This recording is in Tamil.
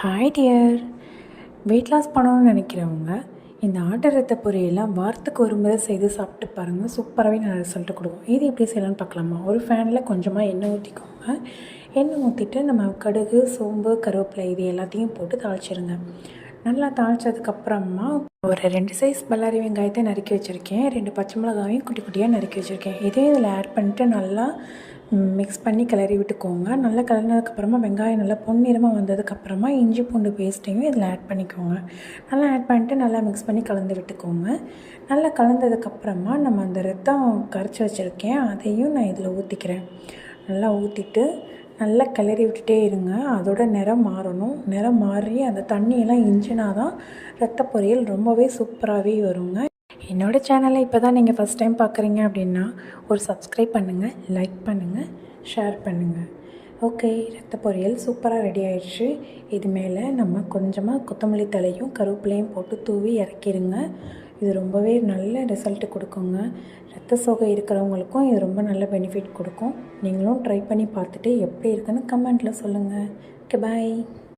Hi dear. வெயிட் லாஸ் பண்ணணும்னு நினைக்கிறவங்க இந்த ஆட்டு ரத்த பொரியெல்லாம் வாரத்துக்கு ஒரு முறை செய்து சாப்பிட்டு பாருங்கள். சூப்பராகவே நான் ரிசல்ட்டு கொடுக்கும். இது எப்படி செய்யலாம்னு பார்க்கலாமா? ஒரு ஃபேனில் கொஞ்சமாக எண்ணெய் ஊற்றிக்கோங்க. எண்ணெய் ஊற்றிட்டு நம்ம கடுகு, சோம்பு, கருவேப்பிலை இது எல்லாத்தையும் போட்டு தாளிச்சிருங்க. நல்லா தாளித்ததுக்கப்புறமா ஒரு 2 சைஸ் பல்லாரி வெங்காயத்தை நறுக்கி வச்சுருக்கேன். 2 பச்சை மிளகாயும் குட்டி குட்டியாக நறுக்கி வச்சுருக்கேன். இதே இதில் ஆட் பண்ணிட்டு நல்லா மிக்ஸ் பண்ணி கிளறி விட்டுக்கோங்க. நல்லா கிளறினதுக்கப்புறமா வெங்காயம் நல்லா பொன்னிறமாக வந்ததுக்கப்புறமா இஞ்சி பூண்டு பேஸ்ட்டையும் இதில் ஆட் பண்ணிக்கோங்க. நல்லா ஆட் பண்ணிட்டு நல்லா மிக்ஸ் பண்ணி கலந்து விட்டுக்கோங்க. நல்லா கலந்ததுக்கப்புறமா நம்ம அந்த ரத்தம் கரைச்சி வச்சுருக்கேன் அதையும் நான் இதில் ஊற்றிக்கிறேன். நல்லா ஊற்றிட்டு நல்லா கிளறி விட்டுட்டே இருங்க. அதோட நிறம் மாறணும். நிறம் மாறி அந்த தண்ணியெல்லாம் இஞ்சினா தான் ரத்த பொரியல் ரொம்பவே சூப்பராகவே வருங்க. என்னோடய சேனலை இப்போ தான் நீங்கள் ஃபஸ்ட் டைம் பார்க்குறீங்க அப்படின்னா ஒரு சப்ஸ்கிரைப் பண்ணுங்கள், லைக் பண்ணுங்கள், ஷேர் பண்ணுங்கள். ஓகே, ரத்த பொரியல் சூப்பராக ரெடி ஆயிடுச்சு. இது மேலே நம்ம கொஞ்சமாக கொத்தமல்லி தலையும் கருவேப்பிலையும் போட்டு தூவி இறக்கிடுங்க. இது ரொம்பவே நல்ல ரிசல்ட்டு கொடுக்குங்க. ரத்த சோகை இருக்கிறவங்களுக்கும் இது ரொம்ப நல்ல பெனிஃபிட் கொடுக்கும். நீங்களும் ட்ரை பண்ணி பார்த்துட்டு எப்படி இருக்குன்னு கமெண்ட்டில் சொல்லுங்கள். ஓகே, பாய்.